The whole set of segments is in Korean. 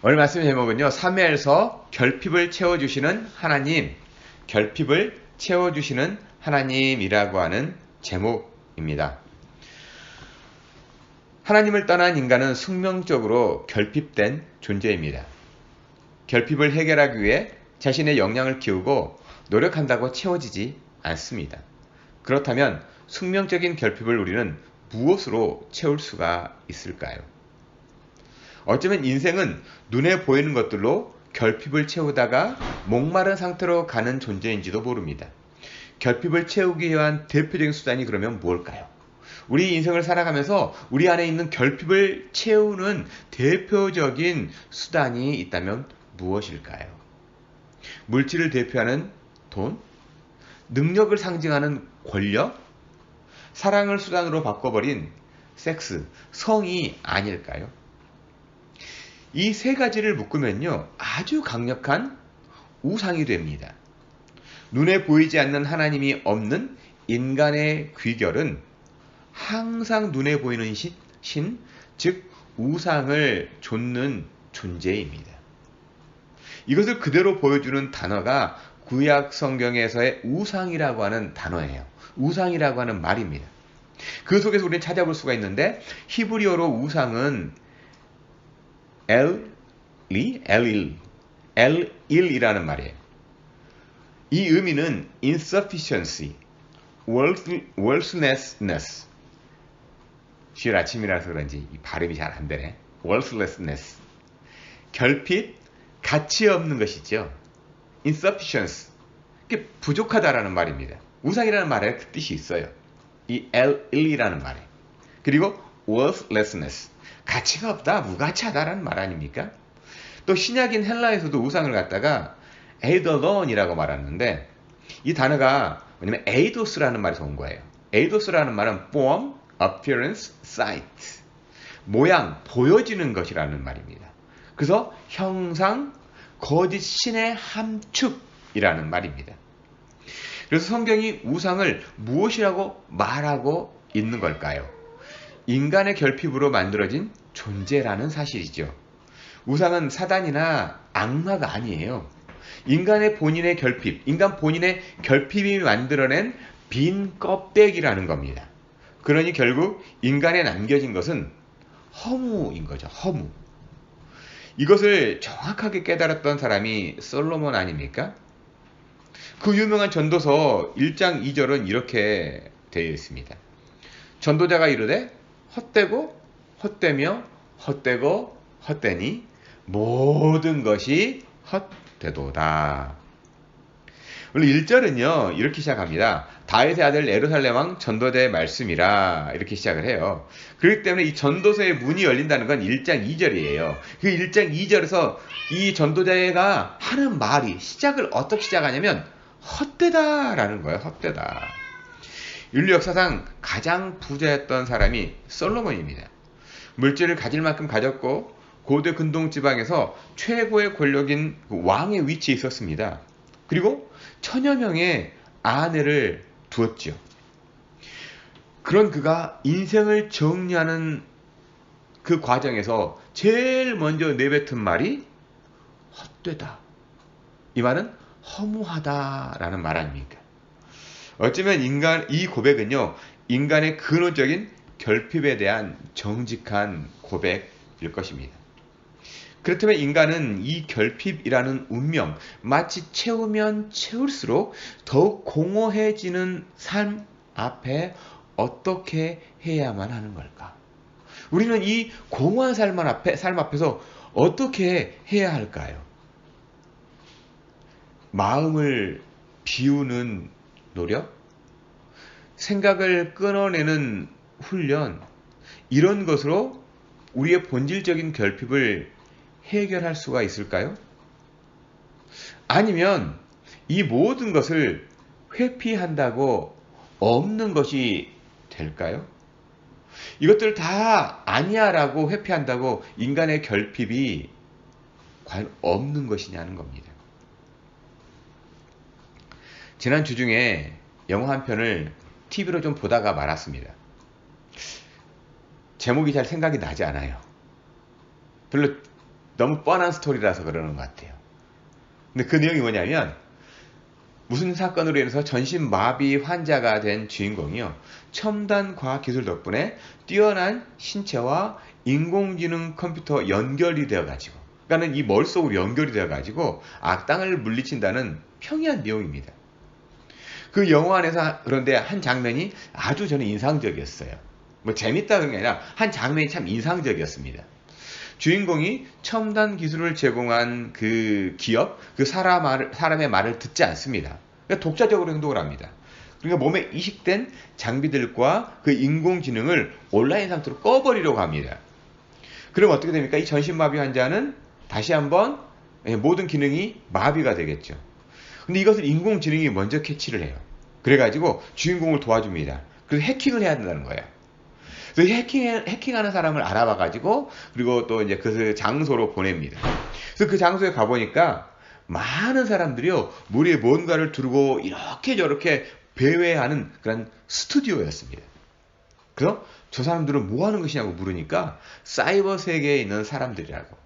오늘 말씀 제목은요, 사무엘서 결핍을 채워주시는 하나님, 결핍을 채워주시는 하나님이라고 하는 제목입니다. 하나님을 떠난 인간은 숙명적으로 결핍된 존재입니다. 결핍을 해결하기 위해 자신의 역량을 키우고 노력한다고 채워지지 않습니다. 그렇다면 숙명적인 결핍을 우리는 무엇으로 채울 수가 있을까요? 어쩌면 인생은 눈에 보이는 것들로 결핍을 채우다가 목마른 상태로 가는 존재인지도 모릅니다. 결핍을 채우기 위한 대표적인 수단이 그러면 무엇일까요? 우리 인생을 살아가면서 우리 안에 있는 결핍을 채우는 대표적인 수단이 있다면 무엇일까요? 물질을 대표하는 돈? 능력을 상징하는 권력? 사랑을 수단으로 바꿔버린 섹스, 성이 아닐까요? 이 세 가지를 묶으면요, 아주 강력한 우상이 됩니다. 눈에 보이지 않는 하나님이 없는 인간의 귀결은 항상 눈에 보이는 신, 즉 우상을 좇는 존재입니다. 이것을 그대로 보여주는 단어가 구약 성경에서의 우상이라고 하는 단어예요. 우상이라고 하는 말입니다. 그 속에서 우리는 찾아볼 수가 있는데, 히브리어로 우상은 엘일이라는 말이에요. 이 의미는 insufficiency, worthlessness. 쉬일 아침이라서 그런지 이 발음이 잘 안 되네. worthlessness. 결핍, 가치 없는 것이죠. insufficiency. 이게 부족하다라는 말입니다. 우상이라는 말에 그 뜻이 있어요. 이 엘이라는 말에. 그리고 worthlessness. 가치가 없다, 무가치하다라는 말 아닙니까? 또 신약인 헬라에서도 우상을 갖다가 에이더론이라고 말하는데, 이 단어가 뭐냐면 에이도스라는 말에서 온 거예요. 에이도스라는 말은 form, appearance, sight. 모양, 보여지는 것이라는 말입니다. 그래서 형상, 거짓 신의 함축이라는 말입니다. 그래서 성경이 우상을 무엇이라고 말하고 있는 걸까요? 인간의 결핍으로 만들어진 존재라는 사실이죠. 우상은 사단이나 악마가 아니에요. 인간의 본인의 결핍, 인간 본인의 결핍이 만들어낸 빈 껍데기라는 겁니다. 그러니 결국 인간에 남겨진 것은 허무인 거죠. 허무. 이것을 정확하게 깨달았던 사람이 솔로몬 아닙니까? 그 유명한 전도서 1장 2절은 이렇게 되어 있습니다. 전도자가 이르되 헛되고 헛되며 헛되고 헛되니 모든 것이 헛되도다. 원래 1절은요 이렇게 시작합니다. 다윗의 아들 예루살렘 왕 전도자의 말씀이라 이렇게 시작을 해요. 그렇기 때문에 이 전도서의 문이 열린다는 건 1장 2절이에요. 그 1장 2절에서 이 전도자가 하는 말이 시작을 어떻게 시작하냐면 헛되다라는 거예요. 헛되다. 인류 역사상 가장 부자였던 사람이 솔로몬입니다. 물질을 가질 만큼 가졌고 고대 근동 지방에서 최고의 권력인 왕의 위치에 있었습니다. 그리고 천여 명의 아내를 두었죠. 그런 그가 인생을 정리하는 그 과정에서 제일 먼저 내뱉은 말이 헛되다. 이 말은 허무하다라는 말 아닙니까? 어쩌면 이 고백은요, 인간의 근원적인 결핍에 대한 정직한 고백일 것입니다. 그렇다면 인간은 이 결핍이라는 운명, 마치 채우면 채울수록 더욱 공허해지는 삶 앞에 어떻게 해야만 하는 걸까? 우리는 이 공허한 삶 앞에서 어떻게 해야 할까요? 마음을 비우는 노력? 생각을 끊어내는 훈련? 이런 것으로 우리의 본질적인 결핍을 해결할 수가 있을까요? 아니면 이 모든 것을 회피한다고 없는 것이 될까요? 이것들 다 아니야 라고 회피한다고 인간의 결핍이 과연 없는 것이냐는 겁니다. 지난 주 중에 영화 한 편을 TV로 좀 보다가 말았습니다. 제목이 잘 생각이 나지 않아요. 별로 너무 뻔한 스토리라서 그러는 것 같아요. 근데 그 내용이 뭐냐면 무슨 사건으로 인해서 전신마비 환자가 된 주인공이요. 첨단 과학기술 덕분에 뛰어난 신체와 인공지능 컴퓨터 연결이 되어가지고 그러니까는 이 머릿속으로 연결이 되어가지고 악당을 물리친다는 평이한 내용입니다. 그 영화 안에서 그런데 한 장면이 아주 저는 인상적이었어요. 뭐 재밌다 그런 게 아니라 한 장면이 참 인상적이었습니다. 주인공이 첨단 기술을 제공한 그 기업, 그 사람의 말을 듣지 않습니다. 그러니까 독자적으로 행동을 합니다. 그러니까 몸에 이식된 장비들과 그 인공지능을 온라인 상태로 꺼버리려고 합니다. 그럼 어떻게 됩니까? 이 전신마비 환자는 다시 한번 모든 기능이 마비가 되겠죠. 근데 이것을 인공지능이 먼저 캐치를 해요. 그래가지고 주인공을 도와줍니다. 그래서 해킹을 해야 된다는 거예요. 그래서 해킹하는 사람을 알아봐가지고 그리고 또 이제 그 장소로 보냅니다. 그래서 그 장소에 가보니까 많은 사람들이요 머리에 뭔가를 두르고 이렇게 저렇게 배회하는 그런 스튜디오였습니다. 그래서 저 사람들은 뭐 하는 것이냐고 물으니까 사이버 세계에 있는 사람들이라고.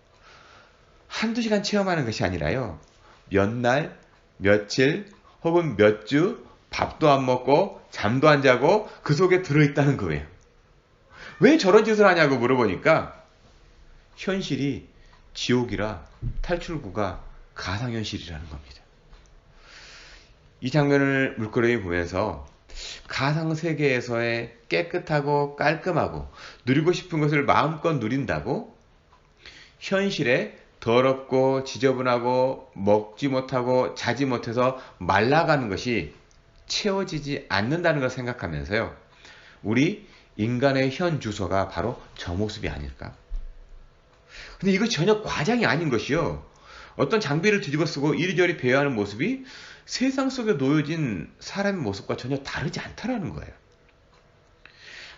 한두 시간 체험하는 것이 아니라요. 몇 날, 며칠, 혹은 몇 주 밥도 안 먹고 잠도 안 자고 그 속에 들어있다는 거예요. 왜 저런 짓을 하냐고 물어보니까 현실이 지옥이라 탈출구가 가상현실이라는 겁니다. 이 장면을 물끄러미 보면서 가상세계에서의 깨끗하고 깔끔하고 누리고 싶은 것을 마음껏 누린다고 현실에 더럽고 지저분하고 먹지 못하고 자지 못해서 말라가는 것이 채워지지 않는다는 걸 생각하면서요. 우리 인간의 현 주소가 바로 저 모습이 아닐까? 근데 이거 전혀 과장이 아닌 것이요. 어떤 장비를 뒤집어 쓰고 이리저리 배회하는 모습이 세상 속에 놓여진 사람의 모습과 전혀 다르지 않다라는 거예요.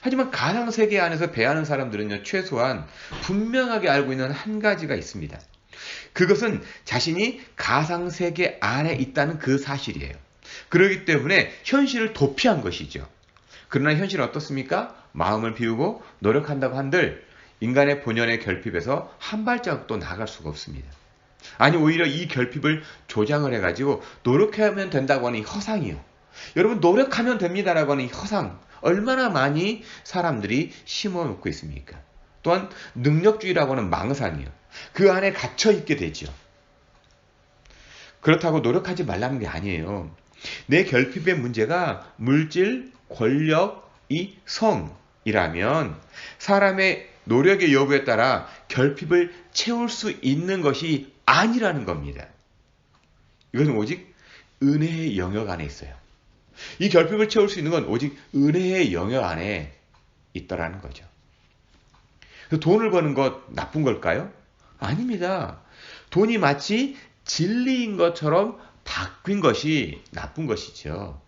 하지만 가상세계 안에서 배회하는 사람들은요, 최소한 분명하게 알고 있는 한 가지가 있습니다. 그것은 자신이 가상세계 안에 있다는 그 사실이에요. 그렇기 때문에 현실을 도피한 것이죠. 그러나 현실은 어떻습니까? 마음을 비우고 노력한다고 한들 인간의 본연의 결핍에서 한 발자국도 나갈 수가 없습니다. 아니 오히려 이 결핍을 조장을 해가지고 노력하면 된다고 하는 이 허상이요. 여러분 노력하면 됩니다라고 하는 이 허상 얼마나 많이 사람들이 심어놓고 있습니까? 또한 능력주의라고 하는 망상이요. 그 안에 갇혀있게 되죠. 그렇다고 노력하지 말라는 게 아니에요. 내 결핍의 문제가 물질, 권력, 이 성이라면 사람의 노력의 여부에 따라 결핍을 채울 수 있는 것이 아니라는 겁니다. 이것은 오직 은혜의 영역 안에 있어요. 이 결핍을 채울 수 있는 건 오직 은혜의 영역 안에 있더라는 거죠. 돈을 버는 것 나쁜 걸까요? 아닙니다. 돈이 마치 진리인 것처럼 바뀐 것이 나쁜 것이죠.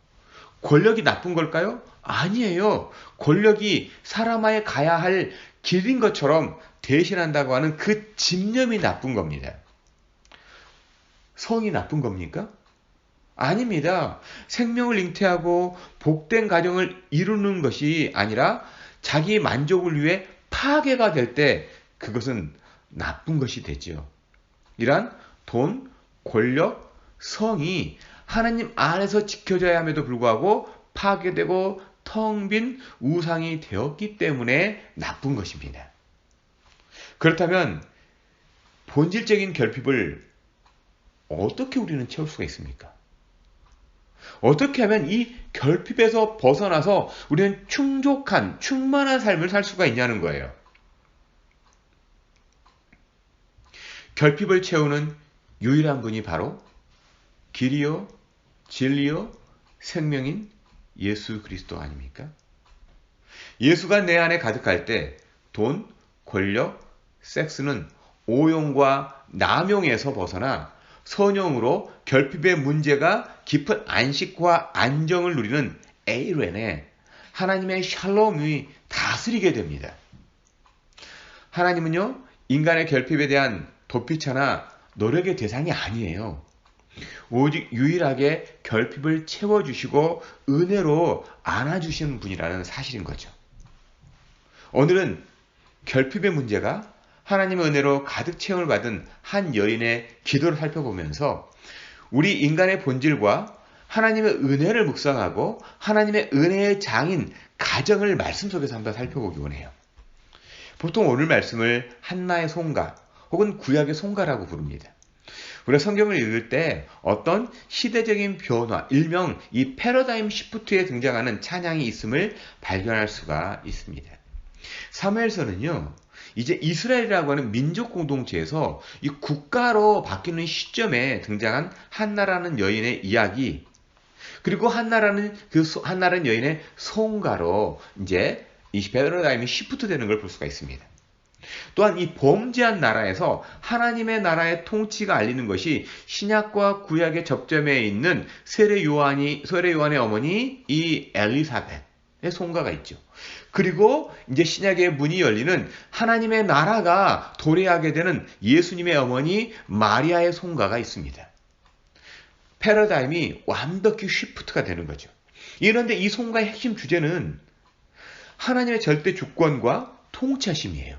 권력이 나쁜 걸까요? 아니에요. 권력이 사람에 가야 할 길인 것처럼 대신한다고 하는 그 집념이 나쁜 겁니다. 성이 나쁜 겁니까? 아닙니다. 생명을 잉태하고 복된 가정을 이루는 것이 아니라 자기 만족을 위해 파괴가 될 때 그것은 나쁜 것이 되죠. 이란 돈, 권력, 성이 하나님 안에서 지켜져야 함에도 불구하고 파괴되고 텅 빈 우상이 되었기 때문에 나쁜 것입니다. 그렇다면 본질적인 결핍을 어떻게 우리는 채울 수가 있습니까? 어떻게 하면 이 결핍에서 벗어나서 우리는 충족한, 충만한 삶을 살 수가 있냐는 거예요. 결핍을 채우는 유일한 분이 바로 길이요, 진리요, 생명인 예수 그리스도 아닙니까? 예수가 내 안에 가득할 때 돈, 권력, 섹스는 오용과 남용에서 벗어나 선용으로 결핍의 문제가 깊은 안식과 안정을 누리는 에이렌에 하나님의 샬롬이 다스리게 됩니다. 하나님은요, 인간의 결핍에 대한 도피처나 노력의 대상이 아니에요. 오직 유일하게 결핍을 채워주시고 은혜로 안아주시는 분이라는 사실인 거죠. 오늘은 결핍의 문제가 하나님의 은혜로 가득 채움을 받은 한 여인의 기도를 살펴보면서 우리 인간의 본질과 하나님의 은혜를 묵상하고 하나님의 은혜의 장인 가정을 말씀 속에서 한번 살펴보기 원해요. 보통 오늘 말씀을 한나의 송가 혹은 구약의 송가라고 부릅니다. 우리가 성경을 읽을 때 어떤 시대적인 변화, 일명 이 패러다임 시프트에 등장하는 찬양이 있음을 발견할 수가 있습니다. 사무엘서는요, 이제 이스라엘이라고 하는 민족 공동체에서 이 국가로 바뀌는 시점에 등장한 한나라는 여인의 이야기, 그리고 한나라는 여인의 송가로 이제 이 패러다임이 시프트 되는 걸 볼 수가 있습니다. 또한 이 범죄한 나라에서 하나님의 나라의 통치가 알리는 것이 신약과 구약의 접점에 있는 세례 요한의 어머니 이 엘리사벳의 송가가 있죠. 그리고 이제 신약의 문이 열리는 하나님의 나라가 도래하게 되는 예수님의 어머니 마리아의 송가가 있습니다. 패러다임이 완벽히 쉬프트가 되는 거죠. 그런데 이 송가의 핵심 주제는 하나님의 절대 주권과 통치하심이에요.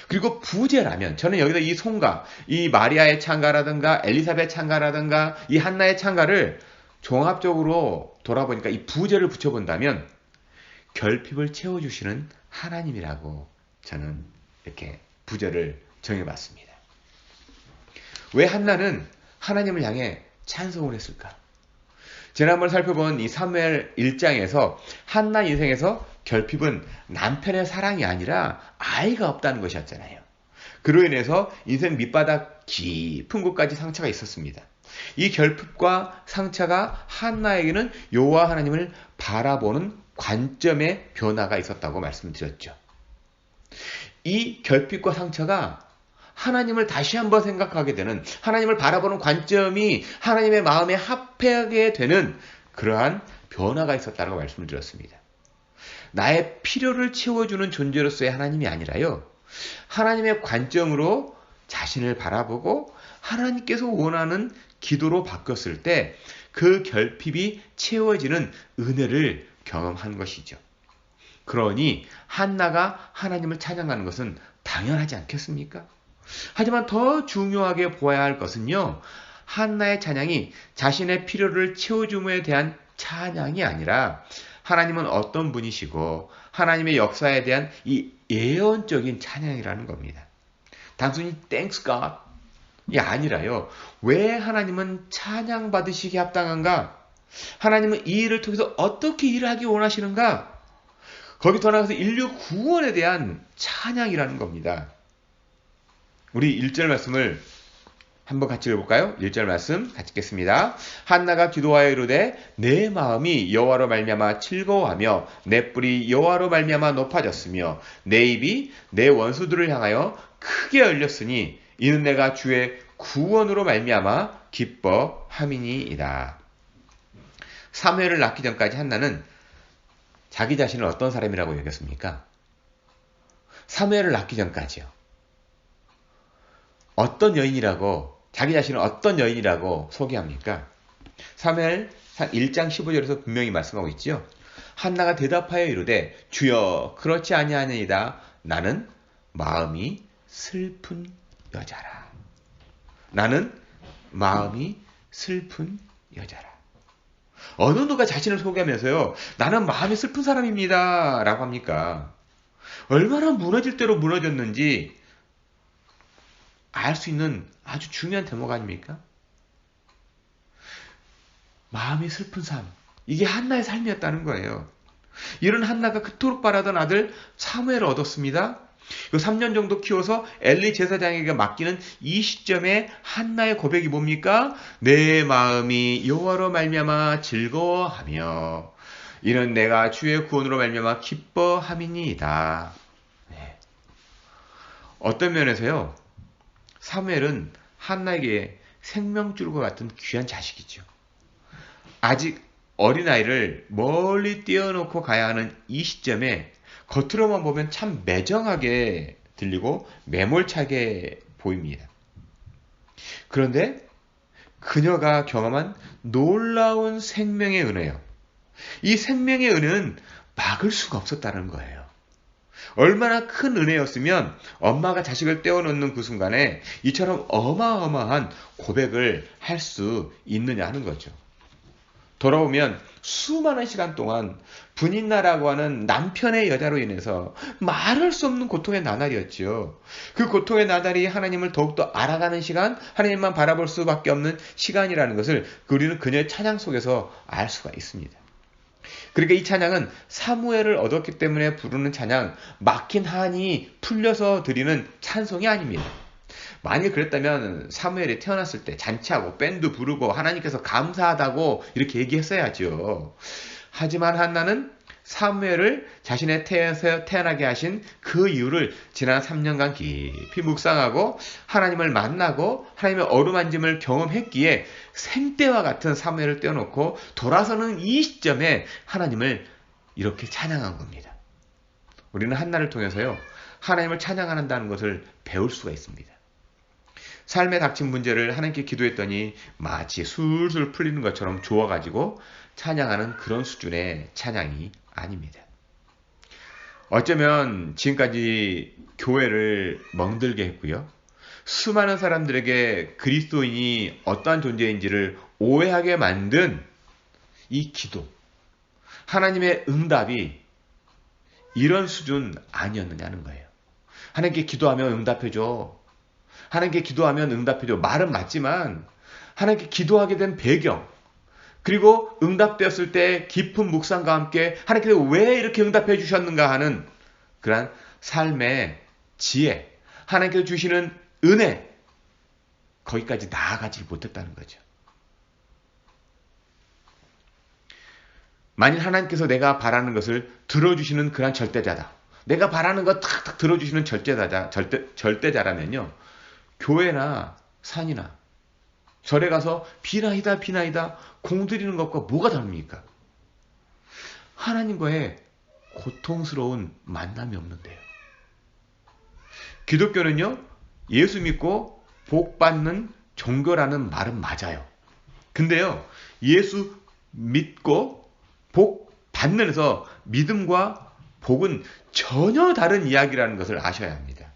그리고 부재라면, 저는 여기서 이 송가, 이 마리아의 찬가라든가 엘리사벳 찬가라든가 이 한나의 찬가를 종합적으로 돌아보니까 이 부재를 붙여본다면 결핍을 채워주시는 하나님이라고 저는 이렇게 부재를 정해봤습니다. 왜 한나는 하나님을 향해 찬송을 했을까? 지난번 살펴본 이 사무엘 1장에서 한나 인생에서 결핍은 남편의 사랑이 아니라 아이가 없다는 것이었잖아요. 그로 인해서 인생 밑바닥 깊은 곳까지 상처가 있었습니다. 이 결핍과 상처가 한나에게는 여호와 하나님을 바라보는 관점의 변화가 있었다고 말씀드렸죠. 이 결핍과 상처가 하나님을 다시 한번 생각하게 되는, 하나님을 바라보는 관점이 하나님의 마음에 합하게 되는 그러한 변화가 있었다고 말씀을 드렸습니다. 나의 필요를 채워주는 존재로서의 하나님이 아니라요, 하나님의 관점으로 자신을 바라보고 하나님께서 원하는 기도로 바뀌었을 때 그 결핍이 채워지는 은혜를 경험한 것이죠. 그러니 한나가 하나님을 찬양하는 것은 당연하지 않겠습니까? 하지만 더 중요하게 보아야 할 것은요, 한나의 찬양이 자신의 필요를 채워줌에 대한 찬양이 아니라 하나님은 어떤 분이시고 하나님의 역사에 대한 이 예언적인 찬양이라는 겁니다. 단순히 Thanks God 이 아니라요, 왜 하나님은 찬양 받으시기에 합당한가? 하나님은 이 일을 통해서 어떻게 일을 하기 원하시는가? 거기 더 나아가서 인류 구원에 대한 찬양이라는 겁니다. 우리 1절 말씀을 한번 같이 읽어볼까요? 1절 말씀 같이 읽겠습니다. 한나가 기도하여 이르되 내 마음이 여호와로 말미암아 즐거워하며 내 뿔이 여호와로 말미암아 높아졌으며 내 입이 내 원수들을 향하여 크게 열렸으니 이는 내가 주의 구원으로 말미암아 기뻐함이니이다. 사무엘을 낳기 전까지 한나는 자기 자신을 어떤 사람이라고 여겼습니까? 사무엘을 낳기 전까지요. 어떤 여인이라고, 자기 자신을 어떤 여인이라고 소개합니까? 사무엘 1장 15절에서 분명히 말씀하고 있죠. 한나가 대답하여 이르되 주여 그렇지 아니하니이다. 나는 마음이 슬픈 여자라. 나는 마음이 슬픈 여자라. 어느 누가 자신을 소개하면서요, 나는 마음이 슬픈 사람입니다 라고 합니까? 얼마나 무너질 대로 무너졌는지 알 수 있는 아주 중요한 대목 아닙니까? 마음이 슬픈 삶, 이게 한나의 삶이었다는 거예요. 이런 한나가 그토록 바라던 아들 사무엘을 얻었습니다. 3년 정도 키워서 엘리 제사장에게 맡기는 이 시점에 한나의 고백이 뭡니까? 내 마음이 여호와로 말미암아 즐거워하며 이는 내가 주의 구원으로 말미암아 기뻐함이니이다. 네. 어떤 면에서요, 사무엘은 한나에게 생명줄과 같은 귀한 자식이죠. 아직 어린아이를 멀리 띄워놓고 가야 하는 이 시점에 겉으로만 보면 참 매정하게 들리고 매몰차게 보입니다. 그런데 그녀가 경험한 놀라운 생명의 은혜요. 이 생명의 은혜는 막을 수가 없었다는 거예요. 얼마나 큰 은혜였으면 엄마가 자식을 떼어놓는 그 순간에 이처럼 어마어마한 고백을 할 수 있느냐 하는 거죠. 돌아오면 수많은 시간 동안 분인나라고 하는 남편의 여자로 인해서 말할 수 없는 고통의 나날이었지요. 그 고통의 나날이 하나님을 더욱더 알아가는 시간, 하나님만 바라볼 수밖에 없는 시간이라는 것을 우리는 그녀의 찬양 속에서 알 수가 있습니다. 그러니까 이 찬양은 사무엘을 얻었기 때문에 부르는 찬양, 막힌 한이 풀려서 드리는 찬송이 아닙니다. 만일 그랬다면 사무엘이 태어났을 때 잔치하고 밴드 부르고 하나님께서 감사하다고 이렇게 얘기했어야죠. 하지만 한나는 사무엘을 자신의 태에서 태어나게 하신 그 이유를 지난 3년간 깊이 묵상하고 하나님을 만나고 하나님의 어루만짐을 경험했기에 생때와 같은 사무엘을 떼어놓고 돌아서는 이 시점에 하나님을 이렇게 찬양한 겁니다. 우리는 한나를 통해서요, 하나님을 찬양한다는 것을 배울 수가 있습니다. 삶에 닥친 문제를 하나님께 기도했더니 마치 술술 풀리는 것처럼 좋아가지고 찬양하는 그런 수준의 찬양이 아닙니다. 어쩌면 지금까지 교회를 멍들게 했고요. 수많은 사람들에게 그리스도인이 어떠한 존재인지를 오해하게 만든 이 기도, 하나님의 응답이 이런 수준 아니었느냐는 거예요. 하나님께 기도하면 응답해줘. 하나님께 기도하면 응답해줘. 말은 맞지만 하나님께 기도하게 된 배경, 그리고 응답되었을 때 깊은 묵상과 함께 하나님께서 왜 이렇게 응답해 주셨는가 하는 그러한 삶의 지혜, 하나님께서 주시는 은혜, 거기까지 나아가지 못했다는 거죠. 만일 하나님께서 내가 바라는 것을 들어주시는 그러한 절대자다, 내가 바라는 것 탁탁 들어주시는 절대자라면요, 교회나 산이나 절에 가서 비나이다 공드리는 것과 뭐가 다릅니까? 하나님과의 고통스러운 만남이 없는데요. 기독교는요, 예수 믿고 복 받는 종교라는 말은 맞아요. 근데요, 예수 믿고 복 받는 데서 믿음과 복은 전혀 다른 이야기라는 것을 아셔야 합니다.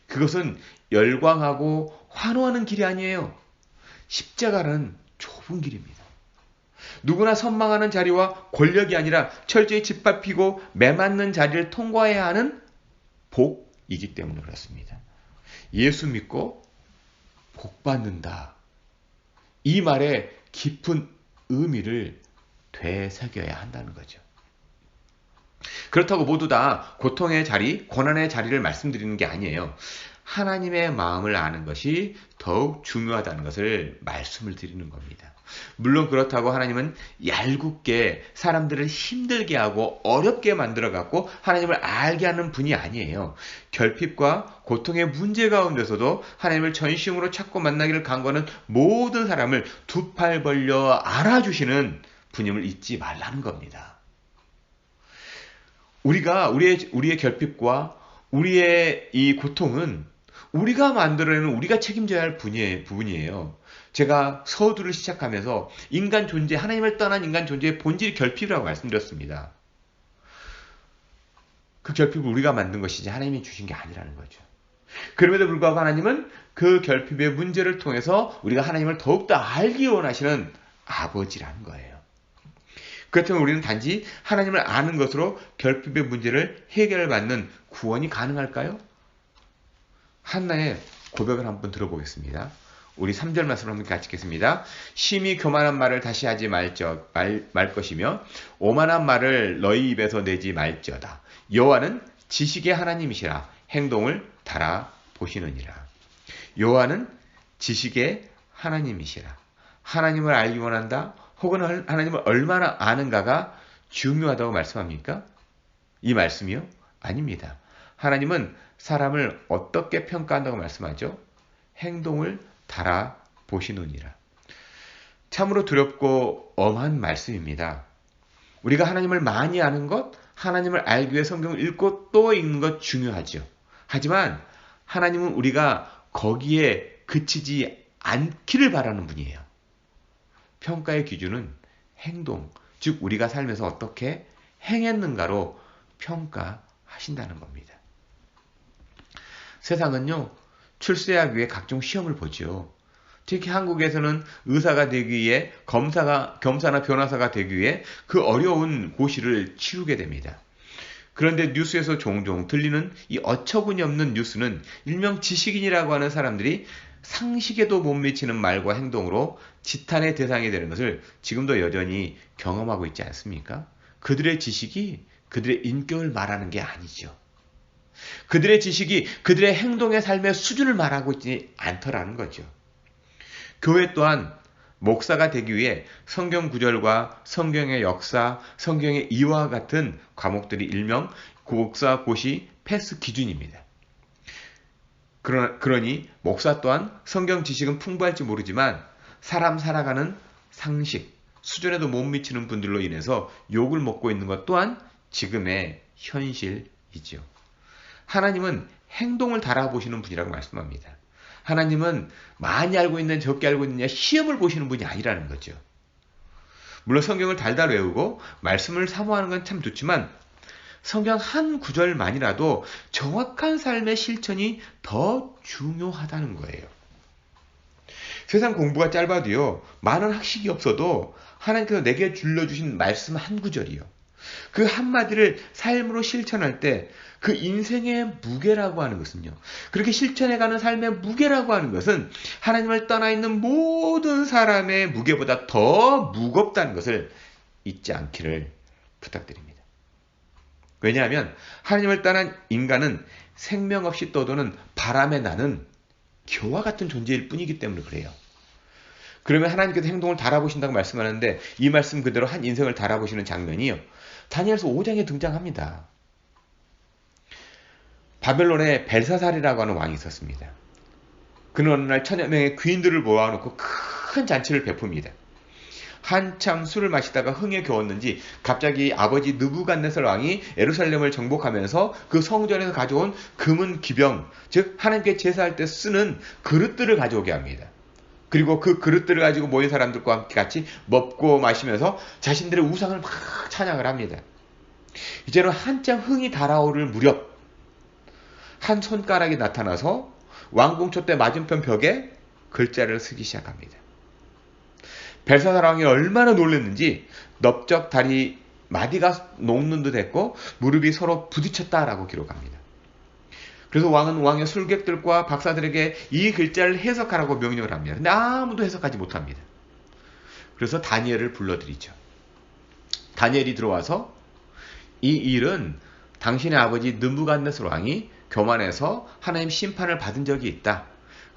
그것은 열광하고 환호하는 길이 아니에요. 십자가는 좁은 길입니다. 누구나 선망하는 자리와 권력이 아니라 철저히 짓밟히고 매맞는 자리를 통과해야 하는 복이기 때문에 그렇습니다. 예수 믿고 복 받는다, 이 말의 깊은 의미를 되새겨야 한다는 거죠. 그렇다고 모두 다 고통의 자리, 고난의 자리를 말씀드리는 게 아니에요. 하나님의 마음을 아는 것이 더욱 중요하다는 것을 말씀을 드리는 겁니다. 물론 그렇다고 하나님은 얄궂게 사람들을 힘들게 하고 어렵게 만들어갖고 하나님을 알게 하는 분이 아니에요. 결핍과 고통의 문제 가운데서도 하나님을 전심으로 찾고 만나기를 간구하는 모든 사람을 두 팔 벌려 안아주시는 분임을 잊지 말라는 겁니다. 우리의 결핍과 우리의 이 고통은 우리가 만들어내는, 우리가 책임져야 할 부분이에요. 제가 서두를 시작하면서 인간 존재, 하나님을 떠난 인간 존재의 본질이 결핍이라고 말씀드렸습니다. 그 결핍을 우리가 만든 것이지 하나님이 주신 게 아니라는 거죠. 그럼에도 불구하고 하나님은 그 결핍의 문제를 통해서 우리가 하나님을 더욱더 알기 원하시는 아버지라는 거예요. 그렇다면 우리는 단지 하나님을 아는 것으로 결핍의 문제를 해결받는 구원이 가능할까요? 한나의 고백을 한번 들어보겠습니다. 우리 3절 말씀을 한번 같이 읽겠습니다. 심히 교만한 말을 다시 하지 말 것이며 오만한 말을 너희 입에서 내지 말지어다. 여호와는 지식의 하나님이시라 행동을 달아 보시느니라. 여호와는 지식의 하나님이시라. 하나님을 알기 원한다, 혹은 하나님을 얼마나 아는가가 중요하다고 말씀합니까? 이 말씀이요? 아닙니다. 하나님은 사람을 어떻게 평가한다고 말씀하죠? 행동을 달아보시느니라. 참으로 두렵고 엄한 말씀입니다. 우리가 하나님을 많이 아는 것, 하나님을 알기 위해 성경을 읽고 또 읽는 것 중요하죠. 하지만 하나님은 우리가 거기에 그치지 않기를 바라는 분이에요. 평가의 기준은 행동, 즉 우리가 살면서 어떻게 행했는가로 평가하는 하신다는 겁니다. 세상은요, 출세하기 위해 각종 시험을 보죠. 특히 한국에서는 의사가 되기 위해 검사나 변호사가 되기 위해 그 어려운 고시를 치르게 됩니다. 그런데 뉴스에서 종종 들리는 이 어처구니 없는 뉴스는 일명 지식인이라고 하는 사람들이 상식에도 못 미치는 말과 행동으로 지탄의 대상이 되는 것을 지금도 여전히 경험하고 있지 않습니까? 그들의 지식이 그들의 인격을 말하는 게 아니죠. 그들의 지식이 그들의 행동의 삶의 수준을 말하고 있지 않더라는 거죠. 교회 또한 목사가 되기 위해 성경 구절과 성경의 역사, 성경의 이와 같은 과목들이 일명 목사 고시 패스 기준입니다. 그러니 목사 또한 성경 지식은 풍부할지 모르지만 사람 살아가는 상식, 수준에도 못 미치는 분들로 인해서 욕을 먹고 있는 것 또한 지금의 현실이죠. 하나님은 행동을 달아보시는 분이라고 말씀합니다. 하나님은 많이 알고 있는 적게 알고 있느냐 시험을 보시는 분이 아니라는 거죠. 물론 성경을 달달 외우고 말씀을 사모하는 건 참 좋지만 성경 한 구절만이라도 정확한 삶의 실천이 더 중요하다는 거예요. 세상 공부가 짧아도요, 많은 학식이 없어도 하나님께서 내게 줄여주신 말씀 한 구절이요, 그 한마디를 삶으로 실천할 때 그 인생의 무게라고 하는 것은요, 그렇게 실천해가는 삶의 무게라고 하는 것은 하나님을 떠나 있는 모든 사람의 무게보다 더 무겁다는 것을 잊지 않기를 부탁드립니다. 왜냐하면 하나님을 떠난 인간은 생명 없이 떠도는 바람에 나는 겨와 같은 존재일 뿐이기 때문에 그래요. 그러면 하나님께서 행동을 달아보신다고 말씀하는데 이 말씀 그대로 한 인생을 달아보시는 장면이요, 다니엘서 5장에 등장합니다. 바벨론에 벨사살이라고 하는 왕이 있었습니다. 그는 어느 날 1000여 명의 귀인들을 모아놓고 큰 잔치를 베풉니다. 한참 술을 마시다가 흥에 겨웠는지 갑자기 아버지 느부갓네살 왕이 예루살렘을 정복하면서 그 성전에서 가져온 금은 기병, 즉 하나님께 제사할 때 쓰는 그릇들을 가져오게 합니다. 그리고 그 그릇들을 가지고 모인 사람들과 함께 같이 먹고 마시면서 자신들의 우상을 막 찬양을 합니다. 이제는 한참 흥이 달아오를 무렵 한 손가락이 나타나서 왕궁초대 맞은편 벽에 글자를 쓰기 시작합니다. 벨사살 왕이 얼마나 놀랐는지 넓적 다리 마디가 녹는 듯 했고 무릎이 서로 부딪혔다라고 기록합니다. 그래서 왕은 왕의 술객들과 박사들에게 이 글자를 해석하라고 명령을 합니다. 근데 아무도 해석하지 못합니다. 그래서 다니엘을 불러들이죠. 다니엘이 들어와서 이 일은 당신의 아버지 느부갓네살 왕이 교만해서 하나님 심판을 받은 적이 있다.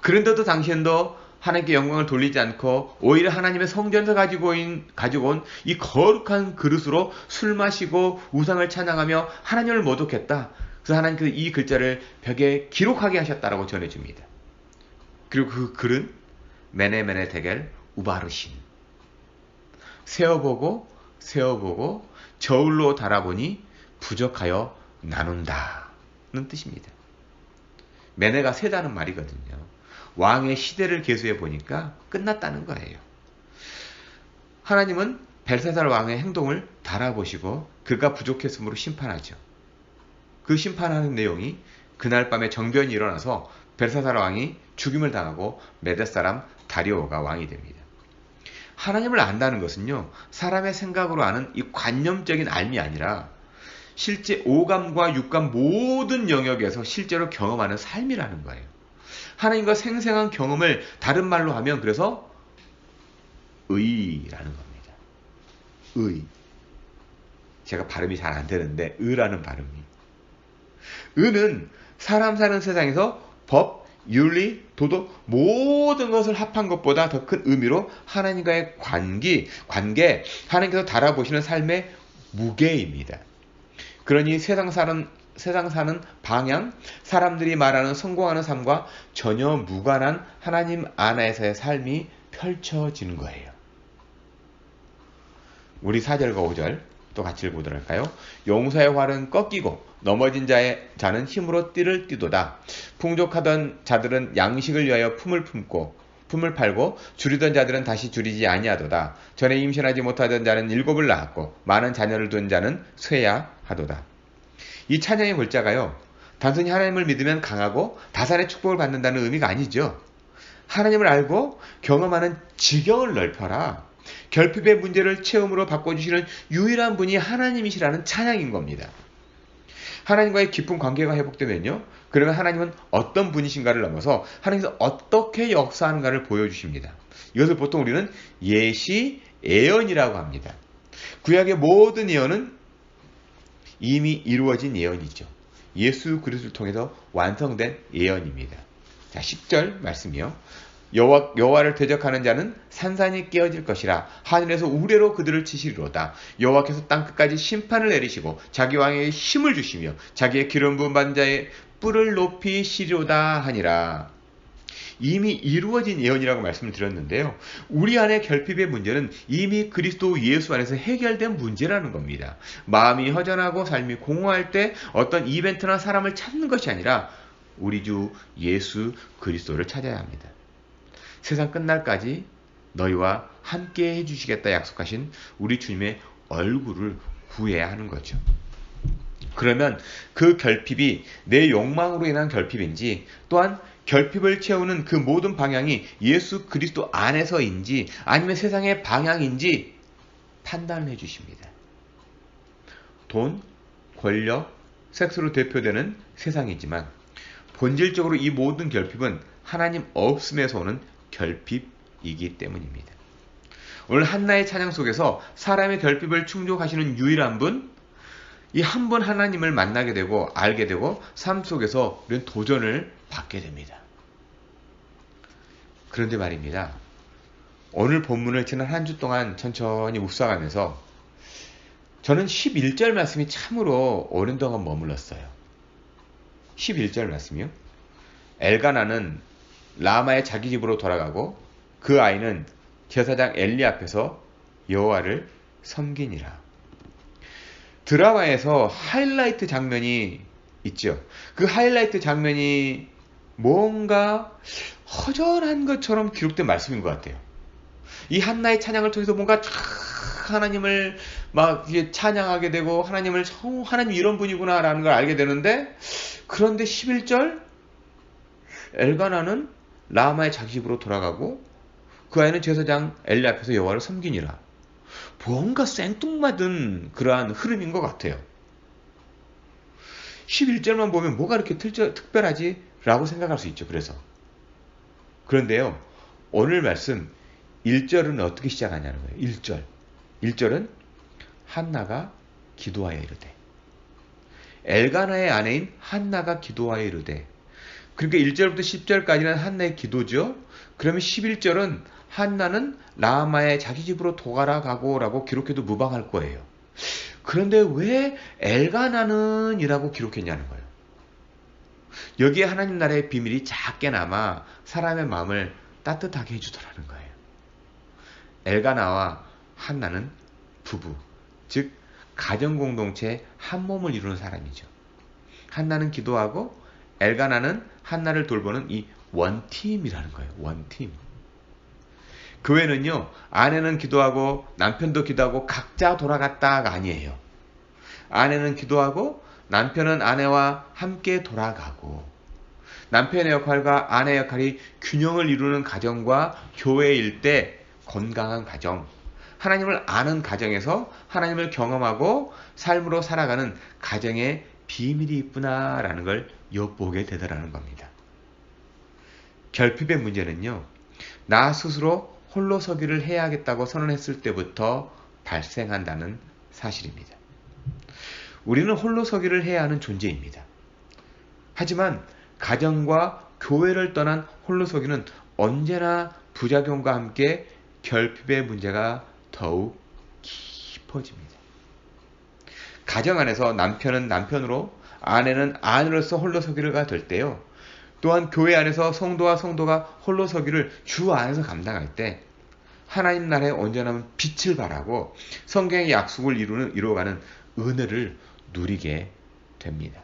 그런데도 당신도 하나님께 영광을 돌리지 않고 오히려 하나님의 성전에서 가지고 온 이 거룩한 그릇으로 술 마시고 우상을 찬양하며 하나님을 모독했다. 그래서 하나님께서 이 글자를 벽에 기록하게 하셨다라고 전해줍니다. 그리고 그 글은 메네메네 데겔 우바르신, 세어보고 저울로 달아보니 부족하여 나눈다는 뜻입니다. 메네가 세다는 말이거든요. 왕의 시대를 계수해 보니까 끝났다는 거예요. 하나님은 벨사살 왕의 행동을 달아보시고 그가 부족했으므로 심판하죠. 그 심판하는 내용이 그날 밤에 정변이 일어나서 벨사살 왕이 죽임을 당하고 메대 사람 다리오가 왕이 됩니다. 하나님을 안다는 것은요, 사람의 생각으로 아는 이 관념적인 알미 아니라 실제 오감과 육감 모든 영역에서 실제로 경험하는 삶이라는 거예요. 하나님과 생생한 경험을 다른 말로 하면 그래서 의라는 겁니다. 의. 제가 발음이 잘 안 되는데 의라는 발음이. 의는 사람 사는 세상에서 법, 윤리, 도덕 모든 것을 합한 것보다 더 큰 의미로 하나님과의 관계, 하나님께서 달아보시는 삶의 무게입니다. 그러니 세상 사는 방향, 사람들이 말하는 성공하는 삶과 전혀 무관한 하나님 안에서의 삶이 펼쳐지는 거예요. 우리 4절과 5절 또 같이 읽어보도록 할까요? 용사의 활은 꺾이고 넘어진 자는 힘으로 띠를 띠도다. 풍족하던 자들은 양식을 위하여 품을 팔고 줄이던 자들은 다시 줄이지 아니하도다. 전에 임신하지 못하던 자는 7을 낳았고 많은 자녀를 둔 자는 쇠야 하도다. 이 찬양의 골자가요, 단순히 하나님을 믿으면 강하고 다산의 축복을 받는다는 의미가 아니죠. 하나님을 알고 경험하는 지경을 넓혀라. 결핍의 문제를 체험으로 바꿔주시는 유일한 분이 하나님이시라는 찬양인 겁니다. 하나님과의 깊은 관계가 회복되면요, 그러면 하나님은 어떤 분이신가를 넘어서 하나님께서 어떻게 역사하는가를 보여주십니다. 이것을 보통 우리는 예시, 예언이라고 합니다. 구약의 모든 예언은 이미 이루어진 예언이죠. 예수 그리스도를 통해서 완성된 예언입니다. 자, 10절 말씀이요. 여호와를 대적하는 자는 산산이 깨어질 것이라. 하늘에서 우레로 그들을 치시리로다. 여호와께서 땅끝까지 심판을 내리시고 자기 왕에게 힘을 주시며 자기의 기름 부은 받은 자의 뿔을 높이시리로다 하니라. 이미 이루어진 예언이라고 말씀을 드렸는데요, 우리 안의 결핍의 문제는 이미 그리스도 예수 안에서 해결된 문제라는 겁니다. 마음이 허전하고 삶이 공허할 때 어떤 이벤트나 사람을 찾는 것이 아니라 우리 주 예수 그리스도를 찾아야 합니다. 세상 끝날까지 너희와 함께 해주시겠다 약속하신 우리 주님의 얼굴을 구해야 하는 거죠. 그러면 그 결핍이 내 욕망으로 인한 결핍인지, 또한 결핍을 채우는 그 모든 방향이 예수 그리스도 안에서인지 아니면 세상의 방향인지 판단을 해주십니다. 돈, 권력, 섹스로 대표되는 세상이지만 본질적으로 이 모든 결핍은 하나님 없음에서 오는 결핍이기 때문입니다. 오늘 한나의 찬양 속에서 사람의 결핍을 충족하시는 유일한 분, 이 한 번 하나님을 만나게 되고 알게 되고 삶 속에서 우리는 도전을 받게 됩니다. 그런데 말입니다, 오늘 본문을 지난 한 주 동안 천천히 묵상하면서 저는 11절 말씀이 참으로 오랜 동안 머물렀어요. 11절 말씀이요. 엘가나는 라마의 자기 집으로 돌아가고 그 아이는 제사장 엘리 앞에서 여호와를 섬기니라. 드라마에서 하이라이트 장면이 있죠. 그 하이라이트 장면이 뭔가 허전한 것처럼 기록된 말씀인 것 같아요. 이 한나의 찬양을 통해서 뭔가 하나님을 막 찬양하게 되고 하나님 이런 분이구나라는 걸 알게 되는데, 그런데 11절 엘가나는 라마의 자기 집으로 돌아가고 그 아이는 제사장 엘리 앞에서 여호와를 섬기니라. 뭔가 생뚱맞은 그러한 흐름인 것 같아요. 11절만 보면 뭐가 이렇게 특별하지? 라고 생각할 수 있죠. 그런데요, 오늘 말씀 1절은 어떻게 시작하냐는 거예요. 1절은 한나가 기도하여 이르되, 엘가나의 아내인 한나가 기도하여 이르되, 그러니까 1절부터 10절까지는 한나의 기도죠. 그러면 11절은 한나는 라마의 자기 집으로 돌아가고 라고 기록해도 무방할 거예요. 그런데 왜 엘가나는 이라고 기록했냐는 거예요. 여기에 하나님 나라의 비밀이 작게나마 사람의 마음을 따뜻하게 해주더라는 거예요. 엘가나와 한나는 부부, 즉 가정공동체 한 몸을 이루는 사람이죠. 한나는 기도하고 엘가나는 한나를 돌보는 이 원팀이라는 거예요. 원팀. 교회는요, 아내는 기도하고 남편도 기도하고 각자 돌아갔다가 아니에요. 아내는 기도하고 남편은 아내와 함께 돌아가고, 남편의 역할과 아내의 역할이 균형을 이루는 가정과 교회일 때 건강한 가정, 하나님을 아는 가정에서 하나님을 경험하고 삶으로 살아가는 가정의 비밀이 있구나라는 걸 엿보게 되더라는 겁니다. 결핍의 문제는요, 나 스스로 홀로 서기를 해야겠다고 선언했을 때부터 발생한다는 사실입니다. 우리는 홀로 서기를 해야 하는 존재입니다. 하지만 가정과 교회를 떠난 홀로 서기는 언제나 부작용과 함께 결핍의 문제가 더욱 깊어집니다. 가정 안에서 남편은 남편으로, 아내는 아내로서 홀로 서기가 될 때요, 또한 교회 안에서 성도와 성도가 홀로 서기를 주 안에서 감당할 때 하나님 나라의 온전한 빛을 발하고 성경의 약속을 이루어가는 은혜를 누리게 됩니다.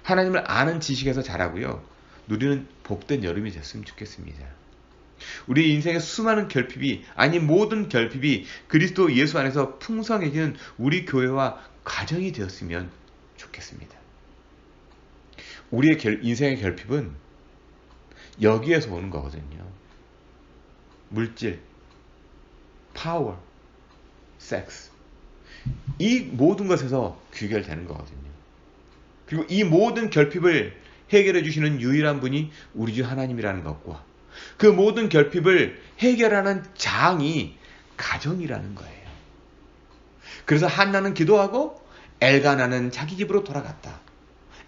하나님을 아는 지식에서 자라고요, 누리는 복된 여름이 됐으면 좋겠습니다. 우리 인생의 수많은 결핍이, 아니 모든 결핍이 그리스도 예수 안에서 풍성해지는 우리 교회와 가정이 되었으면 좋겠습니다. 우리의 인생의 결핍은 여기에서 오는 거거든요. 물질, 파워, 섹스, 이 모든 것에서 귀결되는 거거든요. 그리고 이 모든 결핍을 해결해 주시는 유일한 분이 우리 주 하나님이라는 것과 그 모든 결핍을 해결하는 장이 가정이라는 거예요. 그래서 한나는 기도하고 엘가나는 자기 집으로 돌아갔다.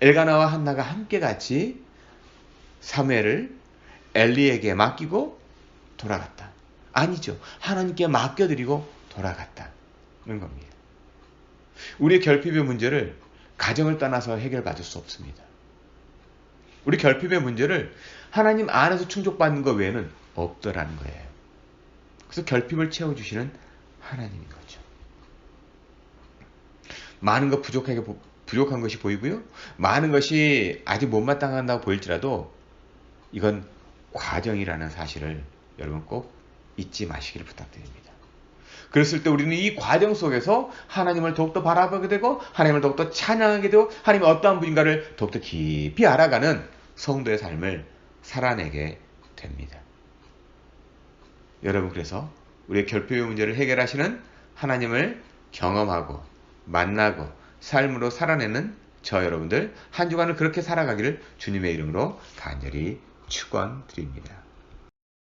엘가나와 한나가 함께 같이 사무엘을 엘리에게 맡기고 돌아갔다. 아니죠. 하나님께 맡겨드리고 돌아갔다는 겁니다. 우리의 결핍의 문제를 가정을 떠나서 해결받을 수 없습니다. 우리 결핍의 문제를 하나님 안에서 충족받는 것 외에는 없더라는 거예요. 그래서 결핍을 채워주시는 하나님인 거죠. 많은 것 부족한 것이 보이고요. 많은 것이 아직 못마땅한다고 보일지라도 이건 과정이라는 사실을 여러분 꼭 잊지 마시기를 부탁드립니다. 그랬을 때 우리는 이 과정 속에서 하나님을 더욱더 바라보게 되고 하나님을 더욱더 찬양하게 되고 하나님이 어떠한 분인가를 더욱더 깊이 알아가는 성도의 삶을 살아내게 됩니다. 여러분, 그래서 우리의 결핍의 문제를 해결하시는 하나님을 경험하고 만나고 삶으로 살아내는 저 여러분들 한 주간을 그렇게 살아가기를 주님의 이름으로 간절히 축원드립니다.